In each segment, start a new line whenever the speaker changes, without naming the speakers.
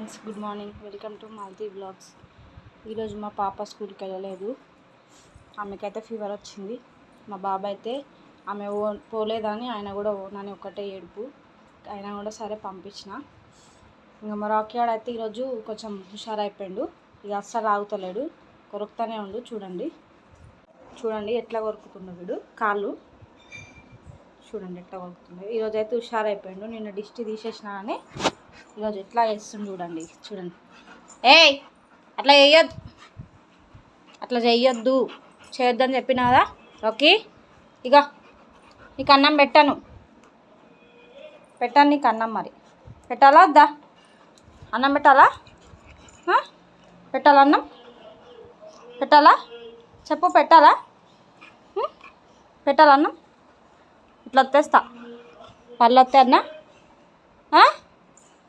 Friends, good morning. Welcome to Malti vlogs. ఈరోజు మా పాప స్కూల్కి వెళ్ళలేదు. ఆమెకైతే ఫీవర్ వచ్చింది. మా బాబాయ్ అయితే ఆమె పోలేదని ఆయన కూడా ఓనని ఒకటే ఏడుపు. అయినా కూడా సరే పంపించిన. ఇంకా మా రాకీయాడ్ అయితే ఈరోజు కొంచెం హుషారైపోయాడు. ఇక అస్సలు ఆగుతలేడు, కొరుకుతూనే ఉండు. చూడండి ఎట్లా కొరుకుతున్నాడు వీడు. కాళ్ళు చూడండి ఎట్లా కొరుకుతున్నాడు. ఈరోజు అయితే హుషారైపోయాడు. నిన్న దిష్టి తీసేసినా అని ఈరోజు ఎట్లా వేస్తుంది చూడండి. ఏయ్, అట్లా చేయొద్దు చేయొద్దని చెప్పినా కదా. ఓకే, ఇక నీకు అన్నం పెట్టాను నీకు అన్నం. మరి పెట్టాలా వద్దా? అన్నం పెట్టాలా? పెట్టాలా? అన్నం పెట్టాలా? చెప్పు, పెట్టాలా? పెట్టాలా అన్నం? ఇట్లా వస్తేస్తా. పళ్ళు వస్తాయి అన్న,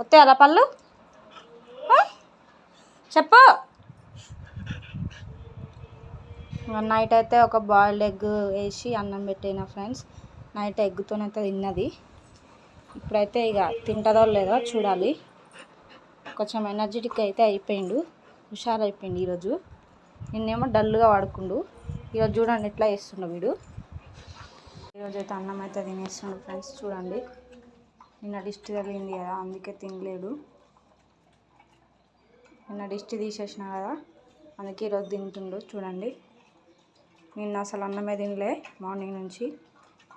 వస్తాయి అలా పళ్ళు? చెప్పు. నైట్ అయితే ఒక బాయిల్డ్ ఎగ్ వేసి అన్నం పెట్టిన ఫ్రెండ్స్. నైట్ ఎగ్తోనైతే తిన్నది. ఇప్పుడైతే ఇక తింటుందో లేదో చూడాలి. కొంచెం ఎనర్జెటిక్ అయితే అయిపోయిండు, హుషారైపోయిండు ఈరోజు. నిన్నేమో డల్గా పడుకుండు. ఈరోజు చూడండి ఎట్లా వేస్తుండో వీడు. ఈరోజు అయితే అన్నం అయితే తినేస్తుండు ఫ్రెండ్స్. చూడండి, నిన్న దిష్టి తగిలింది కదా, అందుకే తినలేడు. నిన్న దిష్టి తీసేసిన కదా, అందుకే ఈరోజు తింటుండు. చూడండి, నిన్న అసలు అన్నమే తినలే. మార్నింగ్ నుంచి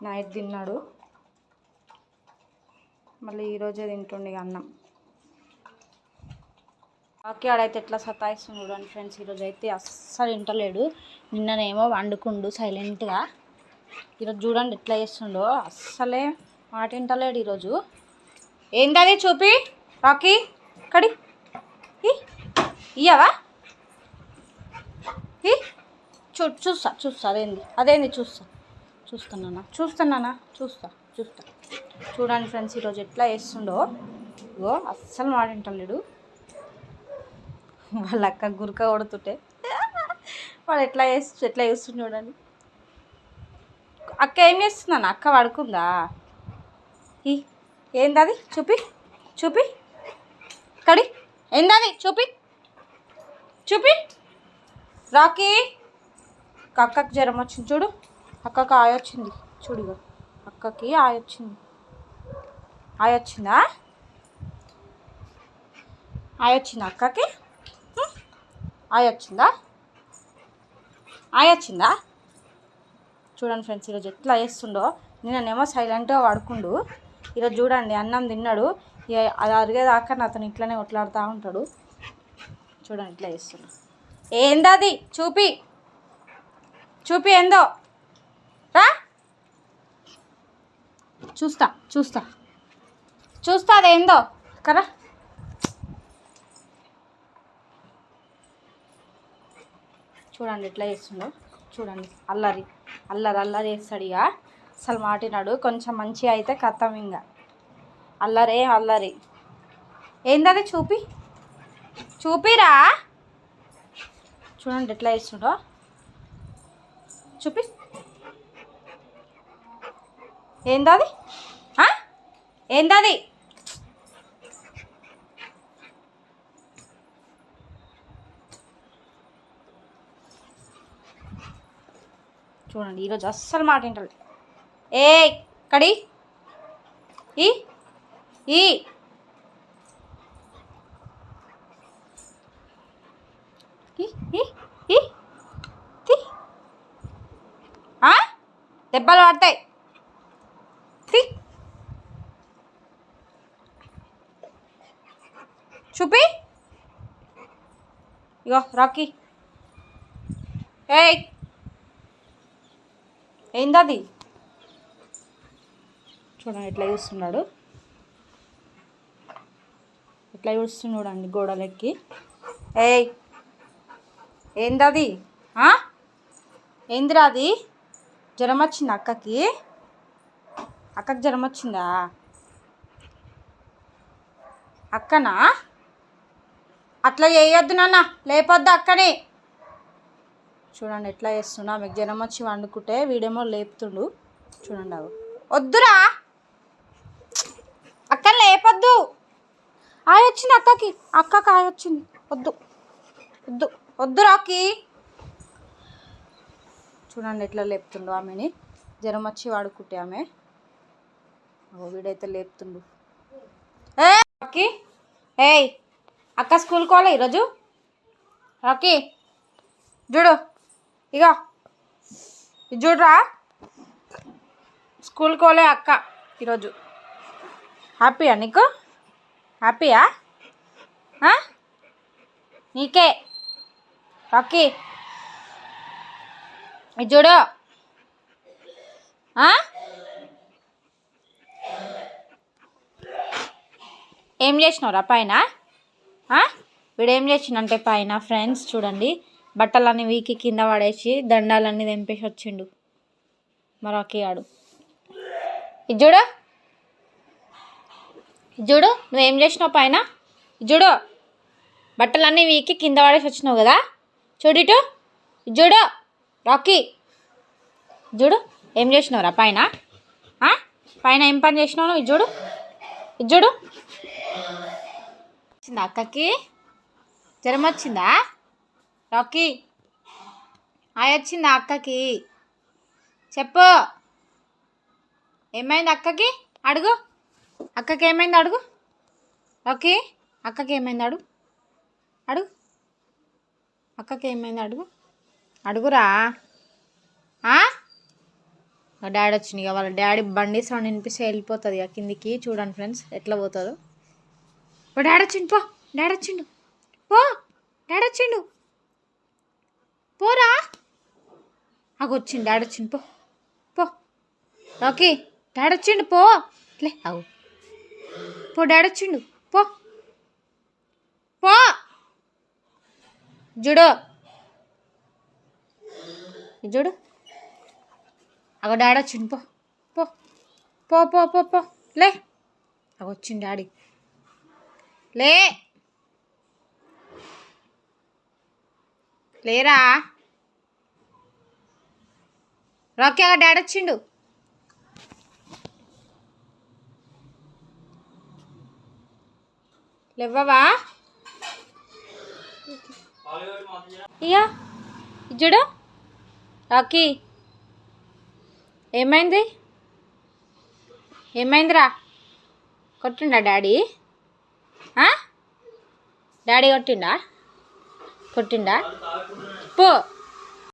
నైట్ తిన్నాడు, మళ్ళీ ఈరోజే తింటుండే అన్నం. ఓకే, ఆడైతే ఎట్లా సతాయిస్తుంది చూడండి ఫ్రెండ్స్. ఈరోజు అయితే అస్సలు వింటలేడు. నిన్ననేమో వండుకుండు సైలెంట్గా. ఈరోజు చూడండి ఎట్లా చేస్తుండో, అస్సలే మాట వింటలేడు ఈరోజు. ఏందది చూపి రాకీ, కడి ఇయ్యవా? చూస్తా అదేంది చూస్తానా. చూడండి ఫ్రెండ్స్, ఈరోజు ఎట్లా వేస్తుండో. ఇగో అస్సలు మాట వింటలేడు. వాళ్ళ అక్క గురక కొడుతుంటే వాడు ఎట్లా చేస్తుండే చూడండి. అక్క ఏం చేస్తున్నాను? అక్క పడుకుందా? ఏందది చూపి కడి. ఏందది చూపి రాకీ. అక్కకి జ్వరం వచ్చింది చూడు. అక్కకి ఆయొచ్చింది చూడు. ఇగో అక్కకి ఆయొచ్చిందా? ఆయొచ్చిందా అక్కకి? ఆయొచ్చిందా? చూడండి ఫ్రెండ్స్, ఈరోజు ఎట్లా వేస్తుండో. నిన్ననేమో సైలెంట్గా పడుకుండు. ఈరోజు చూడండి అన్నం తిన్నాడు. అది అరిగేదాకా అతను ఇట్లనే కొట్లాడుతూ ఉంటాడు. చూడండి ఇట్లా వేస్తుండు. ఏందది చూపి ఏందో రా. చూస్తా అదేందో కరా. చూడండి ఎట్లా చేస్తుండో. చూడండి అల్లరి చేస్తాడు. ఇక అసలు మాటినాడు. కొంచెం మంచిగా అయితే కథం. ఇంకా అల్లరి. ఏందది చూపిరా. చూడండి ఎట్లా చేస్తుండో. చూపి ఏందది చూడండి ఈరోజు అస్సలు మాట వింటాడు. ఏ కడి ఈ దెబ్బలు పడతాయి. చూపి. ఇగో రాకీ, ఏందది? చూడండి ఎట్లా చూస్తున్నాడు. చూడండి గోడలెక్కి. ఏందది? ఏందిరా అది? జ్వరం వచ్చిందా అక్కకి జ్వరం వచ్చిందా? అక్కనా? అట్లా చేయొద్దు నాన్న, లేపొద్దు అక్కని. చూడండి ఎట్లా చేస్తున్నా. మీకు జ్వరం వచ్చి వండుకుంటే వీడేమో లేపుతుండు. చూడండి వద్దురా, అక్కని లేపొద్దు. ఆయ వచ్చింది అక్కకి ఆయ వచ్చింది. వద్దు వద్దు వద్దు రాకి. చూడండి ఎట్లా లేపుతుండో ఆమెని. జ్వరం వచ్చి వాడుకుంటే ఆమె వీడైతే లేపుతుండు. రాకి ఏయ్ అక్క స్కూల్కి పోలే ఈరోజు? రాకి చూడు ఇక చూడరా, స్కూల్కి పోలే అక్క ఈరోజు. హ్యాపీయా నీకు? హ్యాపీయా నీకే? రాకి ఇది చూడు. ఏం చేసినావురా పైన? వీడు ఏం చేసిండంటే పైన ఫ్రెండ్స్ చూడండి, బట్టలన్నీ వీకి కింద పడేసి దండాలన్నీ తెంపేసి వచ్చిండు మరి ఆడు. ఇది చూడు చూడు నువ్వేం చేసినావు పైన. చూడు బట్టలన్నీ వీకి కింద పడేసి వచ్చినావు కదా. చూడిటు చూడు రాకీ, చూడు ఏం చేసినావురా పైన. పైన ఏం పని చేసినావు నువ్వు? ఇది చూడు వచ్చిందా అక్కకి? జ్వరం వచ్చిందా రాకీ? వచ్చిందా అక్కకి? చెప్పు ఏమైంది అక్కకి? అడుగు అక్కకి ఏమైంది అడుగు. రాకీ అక్కకి ఏమైంది అడుగు. అక్కకి ఏమైంది అడుగురా. డాడీ వచ్చింది ఇక. వాళ్ళ డాడీ బండి సౌండ్ వినిపిస్తే వెళ్ళిపోతుంది ఇక కిందికి. చూడండి ఫ్రెండ్స్ ఎట్లా పోతుందో. డాడీ వచ్చిండు పో. డాడీ వచ్చిండు పో. డాడీ వచ్చిండు పోరా. వచ్చిండు డాడీ వచ్చిండు పో. రాకీ డాడీ వచ్చిండు పో. లే పో డాడీ వచ్చిండు పో. చూడు డాడీ వచ్చిండు పో. లే వచ్చిండు డాడీ. లేరా రాకీ డాడీ వచ్చిండు. లేవవా ఇక చూడు రాకీ ఏమైందిరా? కొట్టిండా డాడీ? డాడీ కొట్టిండా? పో